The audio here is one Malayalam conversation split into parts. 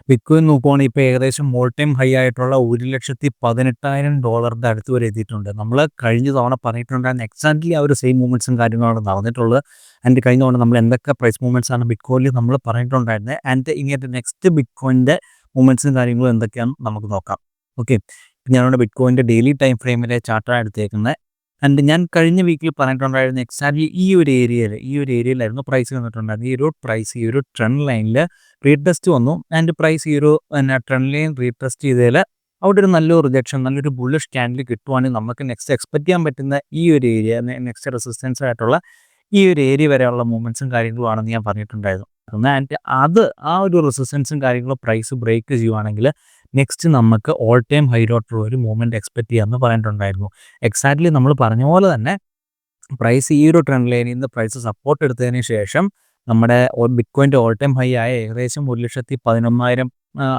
ബിറ്റ്കോയിൻ നോക്കുവാണെങ്കിൽ ഇപ്പോൾ ഏകദേശം ഓൾ ടൈം ഹൈ ആയിട്ടുള്ള $1,18,000 അടുത്ത് വരെ എത്തിയിട്ടുണ്ട്. നമ്മൾ കഴിഞ്ഞ തവണ പറഞ്ഞിട്ടുണ്ടായിരുന്ന എക്സാക്ട്ലി ആ ഒരു സെയിം മൂവ്മെൻറ്റ്സും കാര്യങ്ങളാണ് നടന്നിട്ടുള്ളത്. ആൻഡ് കഴിഞ്ഞ തവണ നമ്മൾ എന്തൊക്കെ പ്രൈസ് മൂവ്മെൻറ്റ്സ് ആണ് ബിറ്റ്കോയിനിൽ നമ്മൾ പറഞ്ഞിട്ടുണ്ടായിരുന്നത്. ആൻഡ് ഇങ്ങനത്തെ നെക്സ്റ്റ് ബിറ്റ്കോയിൻ്റെ മൂവ്മെൻറ്റ്സും കാര്യങ്ങളും എന്തൊക്കെയാണെന്ന് നമുക്ക് നോക്കാം. ഓക്കെ, ഞാനിവിടെ ബിറ്റ്കോയിൻ്റെ ഡെയിലി ടൈം ഫ്രെയിമിലെ ചാർട്ടാണ് എടുത്തേക്കുന്നത്. ആൻഡ് ഞാൻ കഴിഞ്ഞ വീക്കിൽ പറഞ്ഞിട്ടുണ്ടായിരുന്ന എക്സാക്ട്ലി ഈ ഒരു ഏരിയയിലായിരുന്നു പ്രൈസ് വന്നിട്ടുണ്ടായിരുന്നത്. ഈ ഒരു പ്രൈസ് ഈ ഒരു ട്രെൻഡ് ലൈനിൽ റീടെസ്റ്റ് വന്നു. ആൻഡ് പ്രൈസ് ഈ ഒരു ട്രെൻഡ് ലൈൻ റീടെസ്റ്റ് ചെയ്തതിൽ അവിടെ ഒരു നല്ലൊരു റിജക്ഷൻ, നല്ലൊരു ബുള്ളിഷ് ക്യാൻഡിൽ കിട്ടുവാണെങ്കിൽ നമുക്ക് നെക്സ്റ്റ് എക്സ്പെക്ട് ചെയ്യാൻ പറ്റുന്ന ഈ ഒരു ഏരിയ, നെക്സ്റ്റ് റെസിസ്റ്റൻസ് ആയിട്ടുള്ള ഈ ഒരു ഏരിയ വരെയുള്ള മൂവ്മെൻറ്റ്സും കാര്യങ്ങളും ആണെന്ന് ഞാൻ പറഞ്ഞിട്ടുണ്ടായിരുന്നു. ആൻഡ് ആ ഒരു റെസിസ്റ്റൻസും കാര്യങ്ങളും പ്രൈസ് ബ്രേക്ക് ചെയ്യുവാണെങ്കിൽ നെക്സ്റ്റ് നമുക്ക് ഓൾ ടൈം ഹൈയിലോട്ടുള്ള ഒരു മൂവ്മെൻറ്റ് എക്സ്പെക്ട് ചെയ്യാമെന്ന് പറഞ്ഞിട്ടുണ്ടായിരുന്നു. എക്സാക്ട്ലി നമ്മൾ പറഞ്ഞ പോലെ തന്നെ പ്രൈസ് ഈ ഒരു ട്രെൻഡ് ലൈനിൽ നിന്ന് പ്രൈസ് സപ്പോർട്ട് എടുത്തതിന് ശേഷം നമ്മുടെ ബിറ്റ്കോയിൻ്റെ ഓൾ ടൈം ഹൈ ആയ ഏകദേശം 1,11,000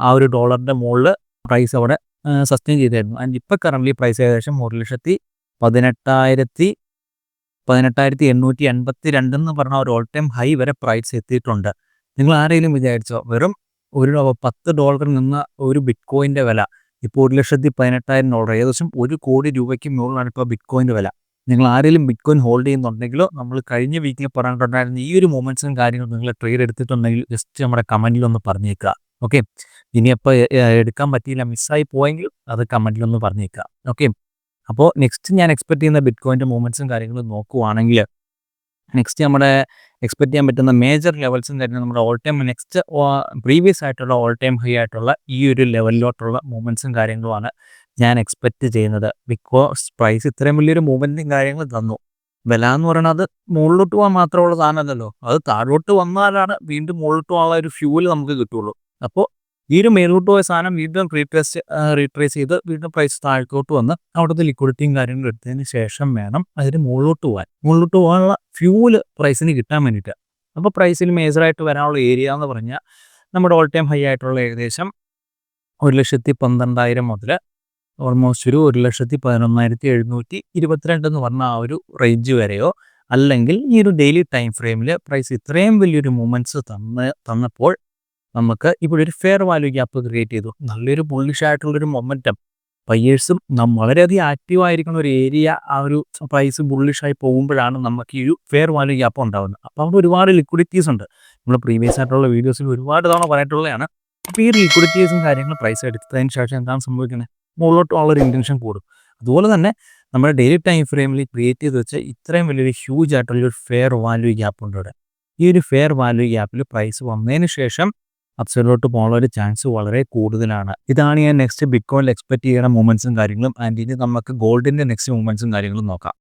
ആ ഒരു ഡോളറിൻ്റെ മുകളിൽ പ്രൈസ് അവിടെ സസ്റ്റെയിൻ ചെയ്തായിരുന്നു. ആൻഡ് ഇപ്പോൾ കറൻ്റ്ലി പ്രൈസ് ഏകദേശം 1,18,882 എന്ന് പറഞ്ഞ ഒരു ഓൾ ടൈം ഹൈ വരെ പ്രൈസ് എത്തിയിട്ടുണ്ട്. നിങ്ങൾ ആരെങ്കിലും വിചാരിച്ചോ വെറും ഒരു $10 നിന്ന ഒരു ബിറ്റ്കോയിൻ്റെ വില ഇപ്പോൾ $1,18,000, ഏകദേശം $1 കോടി മുകളിലാണ് ഇപ്പോൾ ബിറ്റ്കോയിൻ്റെ വില. നിങ്ങൾ ആരെങ്കിലും ബിറ്റ്കോയിൻ ഹോൾഡ് ചെയ്യുന്നുണ്ടെങ്കിലോ നമ്മൾ കഴിഞ്ഞ വീക്കിൽ പറഞ്ഞിട്ടുണ്ടായിരുന്ന ഈ ഒരു മൂവ്മെൻറ്റ്സും കാര്യങ്ങളും നിങ്ങൾ ട്രേഡ് എടുത്തിട്ടുണ്ടെങ്കിൽ ജസ്റ്റ് നമ്മുടെ കമൻറ്റിലൊന്ന് പറഞ്ഞേക്കുക. ഓക്കെ, ഇനിയപ്പോൾ എടുക്കാൻ പറ്റിയില്ല, മിസ്സായി പോയെങ്കിൽ അത് കമൻറ്റിലൊന്ന് പറഞ്ഞേക്കുക. ഓക്കെ, അപ്പോൾ നെക്സ്റ്റ് ഞാൻ എക്സ്പെക്ട് ചെയ്യുന്ന ബിറ്റ്കോയിൻ്റെ മൂവ്മെൻറ്റ്സും കാര്യങ്ങളും നോക്കുവാണെങ്കിൽ നെക്സ്റ്റ് നമ്മുടെ എക്സ്പെക്ട് ചെയ്യാൻ പറ്റുന്ന മേജർ ലെവൽസും തന്നെ നമ്മുടെ ഓൾ ടൈം നെക്സ്റ്റ് പ്രീവിയസ് ആയിട്ടുള്ള ഓൾ ടൈം ഹൈ ആയിട്ടുള്ള ഈ ഒരു ലെവലിലോട്ടുള്ള മൂവ്മെൻറ്റ്സും കാര്യങ്ങളുമാണ് ഞാൻ എക്സ്പെക്റ്റ് ചെയ്യുന്നത്. ബിക്കോസ് പ്രൈസ് ഇത്രയും വലിയൊരു മൂവ്മെൻറ്റും കാര്യങ്ങളും തന്നു. വില എന്ന് പറയുന്നത് മുകളിലോട്ട് പോകാൻ മാത്രമുള്ള സാധനമല്ലല്ലോ, അത് താഴോട്ട് വന്നാലാണ് വീണ്ടും മുകളിലോട്ട് പോകാനുള്ള ഒരു ഫ്യൂല് നമുക്ക് കിട്ടുള്ളൂ. അപ്പോൾ ഈ ഒരു മേലോട്ട് പോയ സാധനം വീണ്ടും റീട്രേസ് ചെയ്ത് വീണ്ടും പ്രൈസ് താഴോട്ട് വന്ന് അവിടുത്തെ ലിക്വിഡിറ്റിയും കാര്യങ്ങളും എടുത്തതിന് ശേഷം വേണം അതിന് മുകളിലോട്ട് പോകാനുള്ള ഫ്യൂല് പ്രൈസിന് കിട്ടാൻ വേണ്ടിയിട്ട്. അപ്പോൾ പ്രൈസിൽ മേജറായിട്ട് വരാനുള്ള ഏരിയ എന്ന് പറഞ്ഞാൽ നമ്മുടെ ഓൾ ടൈം ഹൈ ആയിട്ടുള്ള ഏകദേശം 1,12,000 മുതൽ ഓൾമോസ്റ്റ് ഒരു 1,11,722 എന്ന് പറഞ്ഞ ആ ഒരു റേഞ്ച് വരെയോ, അല്ലെങ്കിൽ ഈ ഒരു ഡെയിലി ടൈം ഫ്രെയിമിൽ പ്രൈസ് ഇത്രയും വലിയൊരു മൂവ്മെൻറ്റ്സ് തന്നപ്പോൾ നമുക്ക് ഇവിടെ ഒരു ഫെയർ വാല്യൂ ഗ്യാപ്പ് ക്രിയേറ്റ് ചെയ്തു. നല്ലൊരു ബുള്ളിഷ് ആയിട്ടുള്ളൊരു മൊമെൻറ്റം, ബയേഴ്സും വളരെയധികം ആക്റ്റീവായിരിക്കുന്ന ഒരു ഏരിയ ആ ഒരു പ്രൈസ് ബുള്ളിഷായി പോകുമ്പോഴാണ് നമുക്ക് ഈ ഒരു ഫെയർ വാല്യൂ ഗ്യാപ്പ് ഉണ്ടാകുന്നത്. അപ്പോൾ അവിടെ ഒരുപാട് ലിക്വിഡിറ്റീസ് ഉണ്ട്. നമ്മൾ പ്രീവിയസ് ആയിട്ടുള്ള വീഡിയോസിൽ ഒരുപാട് തവണ പറഞ്ഞിട്ടുള്ളതാണ്. അപ്പോൾ ഈ ലിക്വിഡിറ്റീസും കാര്യങ്ങളും പ്രൈസ് എടുത്തതിന് ശേഷം എന്താണ് സംഭവിക്കുന്നത്, മുകളിലോട്ടുള്ളൊരു ഇൻറ്റൻഷൻ കൂടും. അതുപോലെ തന്നെ നമ്മുടെ ഡെയിലി ടൈം ഫ്രെയിമിൽ ക്രിയേറ്റ് ചെയ്ത് വെച്ച ഇത്രയും വലിയൊരു ഹ്യൂജ് ആയിട്ടുള്ളൊരു ഫെയർ വാല്യൂ ഗ്യാപ്പ് ഉണ്ട് ഇവിടെ. ഈ ഒരു ഫെയർ വാല്യൂ ഗ്യാപ്പിൽ പ്രൈസ് വന്നതിന് ശേഷം അപ്സൈഡിലോട്ട് പോകാനുള്ള ഒരു ചാൻസ് വളരെ കൂടുതലാണ്. ഇതാണ് ഞാൻ നെക്സ്റ്റ് ബിറ്റ്കോയിനിൽ എക്സ്പെക്ട് ചെയ്യുന്ന മൂവ്മെൻറ്റ്സും കാര്യങ്ങളും. ആൻഡ് ഇനി നമുക്ക് ഗോൾഡിൻ്റെ നെക്സ്റ്റ് മൂവ്മെൻറ്റ്സും കാര്യങ്ങളും നോക്കാം.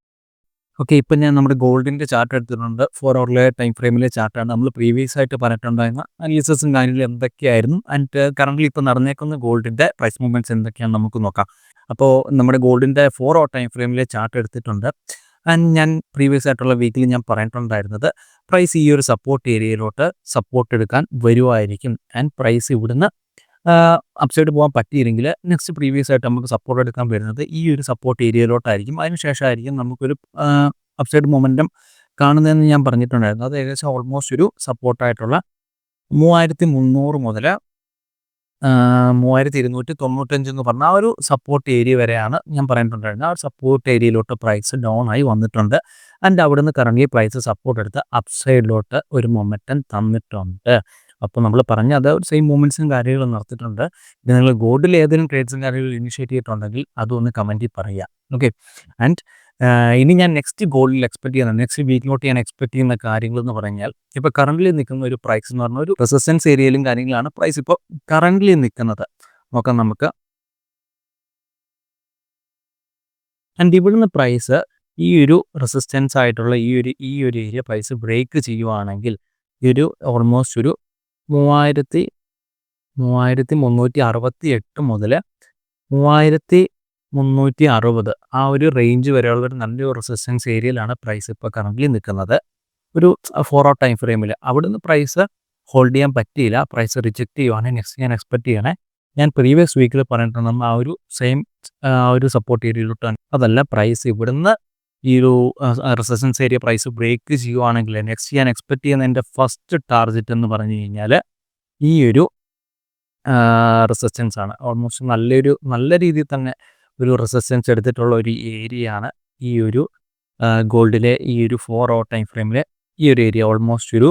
ഓക്കെ, ഇപ്പം ഞാൻ നമ്മുടെ ഗോൾഡിൻ്റെ ചാർട്ട് എടുത്തിട്ടുണ്ട്. 4 hourലെ ടൈം ഫ്രെയിമിലെ ചാർട്ടാണ്. നമ്മൾ പ്രീവിയസ് ആയിട്ട് പറഞ്ഞിട്ടുണ്ടായിരുന്ന അനാലിസിസും കാര്യങ്ങളും എന്തൊക്കെയായിരുന്നു, ആൻഡ് കറൻ്റ്ലി ഇപ്പോൾ നടന്നേക്കുന്ന ഗോൾഡിൻ്റെ പ്രൈസ് മൂവ്മെൻറ്റ്സ് എന്തൊക്കെയാണെന്ന് നമുക്ക് നോക്കാം. അപ്പോൾ നമ്മുടെ ഗോൾഡിൻ്റെ 4 hour ടൈം ഫ്രെയിമിലെ ചാർട്ട് എടുത്തിട്ടുണ്ട്. ആൻഡ് ഞാൻ പ്രീവിയസ് ആയിട്ടുള്ള വീക്കിൽ ഞാൻ പറഞ്ഞിട്ടുണ്ടായിരുന്നത് പ്രൈസ് ഈ ഒരു സപ്പോർട്ട് ഏരിയയിലോട്ട് സപ്പോർട്ട് എടുക്കാൻ വരുമായിരിക്കും. ആൻഡ് പ്രൈസ് ഇവിടുന്ന് അപ്സൈഡ് പോകാൻ പറ്റിയില്ലെങ്കിൽ നെക്സ്റ്റ് പ്രീവിയസ് ആയിട്ട് നമുക്ക് സപ്പോർട്ട് എടുക്കാൻ വരുന്നത് ഈ ഒരു സപ്പോർട്ട് ഏരിയയിലോട്ടായിരിക്കും. അതിനുശേഷമായിരിക്കും നമുക്കൊരു അപ്സൈഡ് മൊമെൻറ്റം കാണുന്നതെന്ന് ഞാൻ പറഞ്ഞിട്ടുണ്ടായിരുന്നു. അത് ഏകദേശം ഓൾമോസ്റ്റ് ഒരു സപ്പോർട്ടായിട്ടുള്ള 3,300 മുതൽ 3,295 എന്ന് പറഞ്ഞ ആ ഒരു സപ്പോർട്ട് ഏരിയ വരെയാണ് ഞാൻ പറഞ്ഞിട്ടുണ്ടായിരുന്നത്. ആ ഒരു സപ്പോർട്ട് ഏരിയയിലോട്ട് പ്രൈസ് ഡൗൺ ആയി വന്നിട്ടുണ്ട്. ആൻഡ് അവിടുന്ന് കറങ്ങി പ്രൈസ് സപ്പോർട്ട് എടുത്ത് അപ്സൈഡിലോട്ട് ഒരു മൊമെൻറ്റം തന്നിട്ടുണ്ട്. അപ്പോൾ നമ്മൾ പറഞ്ഞ അത് സെയിം മൂവ്മെൻറ്റ്സും കാര്യങ്ങളും നടത്തിയിട്ടുണ്ട്. ഇത് നിങ്ങൾ ഗോൾഡിൽ ഏതെങ്കിലും ട്രേഡ്സും കാര്യങ്ങളും ഇനിഷ്യേറ്റ് ചെയ്തിട്ടുണ്ടെങ്കിൽ അതൊന്ന് കമൻറ്റിൽ പറയുക. ഓക്കെ, ആൻഡ് ഇനി ഞാൻ നെക്സ്റ്റ് ഗോൾഡിൽ എക്സ്പെക്ട് ചെയ്യുന്ന നെക്സ്റ്റ് വീക്കിലോട്ട് ഞാൻ എക്സ്പെക്ട് ചെയ്യുന്ന കാര്യങ്ങൾ എന്ന് പറഞ്ഞാൽ, ഇപ്പോൾ കറൻ്റ്ലി നിൽക്കുന്ന ഒരു പ്രൈസ് എന്ന് പറഞ്ഞാൽ ഒരു റെസിസ്റ്റൻസ് ഏരിയയിലും കാര്യങ്ങളാണ് പ്രൈസ് ഇപ്പോൾ കറൻ്റ്ലി നിൽക്കുന്നത്. നോക്കാം നമുക്ക്. ആൻഡ് ഇവിടുന്ന് പ്രൈസ് ഈ ഒരു റെസിസ്റ്റൻസ് ആയിട്ടുള്ള ഈ ഒരു ഏരിയ പ്രൈസ് ബ്രേക്ക് ചെയ്യുവാണെങ്കിൽ ഈ ഒരു ഓൾമോസ്റ്റ് ഒരു 3,368 മുതൽ 3,360 ആ ഒരു റേഞ്ച് വരെയുള്ള ഒരു നല്ലൊരു റെസിസ്റ്റൻസ് ഏരിയയിലാണ് പ്രൈസ് ഇപ്പോൾ കറൻ്റ്ലി നിൽക്കുന്നത്. ഒരു 4 hour ടൈം ഫ്രെയിമിൽ അവിടുന്ന് പ്രൈസ് ഹോൾഡ് ചെയ്യാൻ പറ്റിയില്ല, പ്രൈസ് റിജക്റ്റ് ചെയ്യുവാണെങ്കിൽ നെക്സ്റ്റ് ഞാൻ എക്സ്പെക്ട് ചെയ്യണേ, ഞാൻ പ്രീവിയസ് വീക്കിൽ പറഞ്ഞിട്ടുണ്ട് ആ ഒരു സെയിം ഒരു സപ്പോർട്ട് ഏരിയയിലോട്ടാണ്. അതല്ല, പ്രൈസ് ഇവിടുന്ന് ഈ ഒരു റെസിസ്റ്റൻസ് ഏരിയ പ്രൈസ് ബ്രേക്ക് ചെയ്യുവാണെങ്കിൽ നെക്സ്റ്റ് ഞാൻ എക്സ്പെക്ട് ചെയ്യുന്ന എൻ്റെ ഫസ്റ്റ് ടാർഗറ്റ് എന്ന് പറഞ്ഞു കഴിഞ്ഞാൽ ഈ ഒരു റെസിസ്റ്റൻസ് ആണ്. ഓൾമോസ്റ്റ് നല്ല രീതിയിൽ തന്നെ ഒരു റെസിസ്റ്റൻസ് എടുത്തിട്ടുള്ള ഒരു ഏരിയയാണ് ഈ ഒരു ഗോൾഡിലെ ഈ ഒരു 4 hour ടൈം ഫ്രെയിമിലെ ഈ ഒരു ഏരിയ. ഓൾമോസ്റ്റ് ഒരു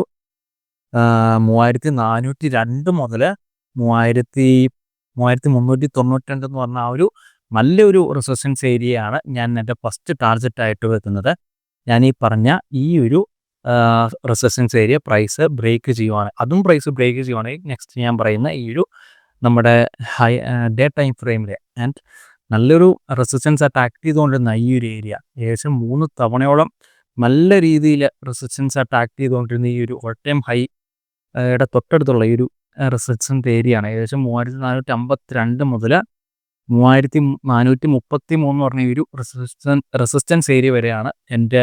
3402 മുതൽ 3392 എന്ന് പറഞ്ഞ ആ ഒരു നല്ലൊരു റെസിസ്റ്റൻസ് ഏരിയയാണ് ഞാൻ എൻ്റെ ഫസ്റ്റ് ടാർഗറ്റായിട്ട് വെക്കുന്നത്. ഞാൻ ഈ പറഞ്ഞ ഈ ഒരു റെസിസ്റ്റൻസ് ഏരിയ പ്രൈസ് ബ്രേക്ക് ചെയ്യുവാണെങ്കിൽ നെക്സ്റ്റ് ഞാൻ പറയുന്ന ഈ ഒരു നമ്മുടെ ഡേ ടൈം ഫ്രെയിമിൽ ആൻഡ് നല്ലൊരു റെസിസ്റ്റൻസ് ആയിട്ട് ആക്ട് ചെയ്തുകൊണ്ടിരുന്ന ഈ ഒരു ഏരിയ ഏകദേശം 3 തവണയോളം നല്ല രീതിയിൽ റെസിസ്റ്റൻസ് ആയിട്ട് ആക്ട് ചെയ്തുകൊണ്ടിരുന്ന ഈ ഒരു ഓൾ ടൈം ഹൈ യുടെ തൊട്ടടുത്തുള്ള ഈ ഒരു റെസിസ്റ്റൻസ് ഏരിയയാണ്. ഏകദേശം 3452 മുതൽ 3433 എന്ന് പറഞ്ഞ ഈ ഒരു റെസിസ്റ്റൻസ് ഏരിയ വരെയാണ് എൻ്റെ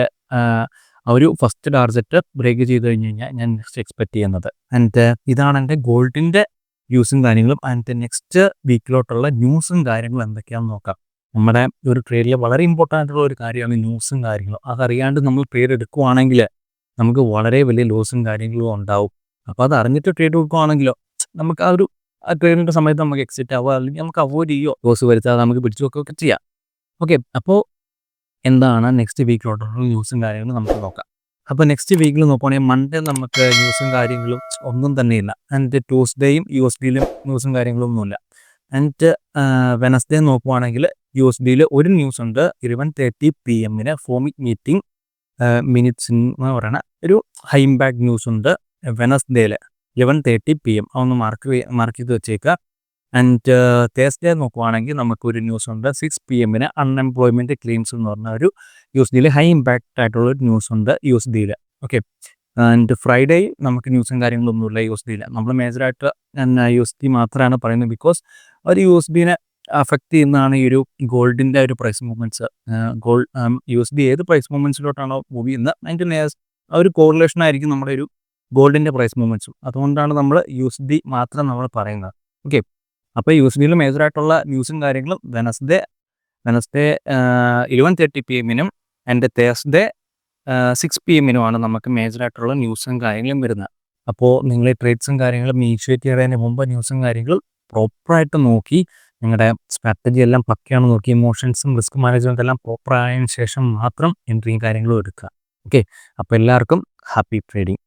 ഒരു ഫസ്റ്റ് ടാർഗറ്റ് ബ്രേക്ക് ചെയ്ത് കഴിഞ്ഞ് കഴിഞ്ഞാൽ ഞാൻ നെക്സ്റ്റ് എക്സ്പെക്ട് ചെയ്യുന്നത്. ആൻഡ് ഇതാണ് എൻ്റെ ഗോൾഡിൻ്റെ വ്യൂസും കാര്യങ്ങളും. ആൻഡ് നെക്സ്റ്റ് വീക്കിലോട്ടുള്ള ന്യൂസും കാര്യങ്ങളും എന്തൊക്കെയാണെന്ന് നോക്കാം. നമ്മുടെ ഒരു ട്രേഡിൽ വളരെ ഇമ്പോർട്ടൻ്റ് ആയിട്ടുള്ള ഒരു കാര്യമാണ് ന്യൂസും കാര്യങ്ങളും. അതറിയാണ്ട് നമ്മൾ ട്രേഡ് എടുക്കുവാണെങ്കിൽ നമുക്ക് വളരെ വലിയ ലോസും കാര്യങ്ങളും ഉണ്ടാവും. അപ്പോൾ അത് അറിഞ്ഞിട്ട് ട്രേഡ് കൊടുക്കുകയാണെങ്കിലോ നമുക്ക് ആ ട്രേഡിൻ്റെ സമയത്ത് നമുക്ക് എക്സിറ്റ് ആവുക, അല്ലെങ്കിൽ നമുക്ക് അവോയ്ഡ് ചെയ്യുകയോ ലോസ് വരുത്താതെ നമുക്ക് പിടിച്ചു വെക്കുകയൊക്കെ ചെയ്യാം. ഓക്കെ, അപ്പോൾ എന്താണ് നെക്സ്റ്റ് വീക്കിലോട്ടുള്ള ന്യൂസും കാര്യങ്ങളും നമുക്ക് നോക്കാം. അപ്പോൾ നെക്സ്റ്റ് വീക്കിൽ നോക്കുകയാണെങ്കിൽ മൺഡേ നമുക്ക് ന്യൂസും കാര്യങ്ങളും ഒന്നും തന്നെയില്ല. ആൻഡ് ട്യൂസ്ഡേയും USDയിലും ന്യൂസും കാര്യങ്ങളും ഒന്നുമില്ല. ആൻഡ് വെനസ്ഡേ നോക്കുവാണെങ്കിൽ USDയിൽ ഒരു ന്യൂസ് ഉണ്ട്. 11:30 PM ഫോമിക് മീറ്റിംഗ് മിനിറ്റ്സ് എന്ന് പറയുന്ന ഒരു ഹൈ ഇമ്പാക്ട് ന്യൂസ് ഉണ്ട് വെനസ്ഡേയിൽ 11:30 PM. അതൊന്ന് മാർക്ക് ചെയ്ത് വെച്ചേക്കുക. ആൻഡ് തേഴ്സ്ഡേ നോക്കുവാണെങ്കിൽ നമുക്കൊരു ന്യൂസ് ഉണ്ട് 6 PM അൺഎംപ്ലോയ്മെൻറ്റ് ക്ലെയിംസ് എന്ന് പറഞ്ഞ ഒരു USDയിൽ ഹൈ ഇമ്പാക്റ്റ് ആയിട്ടുള്ള ഒരു ന്യൂസ് ഉണ്ട് USDയിൽ. ഓക്കെ, ആൻഡ് ഫ്രൈഡേ നമുക്ക് ന്യൂസും കാര്യങ്ങളൊന്നുമില്ല USDയിൽ. നമ്മൾ മേജറായിട്ട് USD മാത്രമാണ് പറയുന്നത്, ബിക്കോസ് ഒരു USDനെ അഫക്റ്റ് ചെയ്യുന്നതാണ് ഈ ഒരു ഗോൾഡിൻ്റെ ഒരു പ്രൈസ് മൂവ്മെൻറ്റ്സ്. USD ഏത് പ്രൈസ് മൂവ്മെൻറ്റ്സിലോട്ടാണോ മൂവ് ചെയ്യുന്നത് അതിൻ്റെ ഒരു കോറിലേഷൻ ആയിരിക്കും നമ്മുടെ ഒരു ഗോൾഡിൻ്റെ പ്രൈസ് മൂവ്മെൻറ്റ്സും. അതുകൊണ്ടാണ് നമ്മൾ USD മാത്രം നമ്മൾ പറയുന്നത്. ഓക്കെ, അപ്പോൾ USDയിൽ മേജറായിട്ടുള്ള ന്യൂസും കാര്യങ്ങളും Wednesday 11:30 PM and Thursday 6 PM നമുക്ക് മേജറായിട്ടുള്ള ന്യൂസും കാര്യങ്ങളും വരുന്നത്. അപ്പോൾ നിങ്ങൾ ട്രേഡ്സും കാര്യങ്ങളും ഇനിഷ്യേറ്റ് ചെയ്യുന്നതിന് മുമ്പ് ന്യൂസും കാര്യങ്ങളും പ്രോപ്പറായിട്ട് നോക്കി നിങ്ങളുടെ സ്ട്രാറ്റജി എല്ലാം പക്കയാണ് നോക്കി ഇമോഷൻസും റിസ്ക് മാനേജ്മെൻറ്റ് എല്ലാം പ്രോപ്പർ ആയതിനു ശേഷം മാത്രം എൻട്രിയും കാര്യങ്ങളും എടുക്കുക. ഓക്കെ, അപ്പോൾ എല്ലാവർക്കും ഹാപ്പി ട്രേഡിങ്.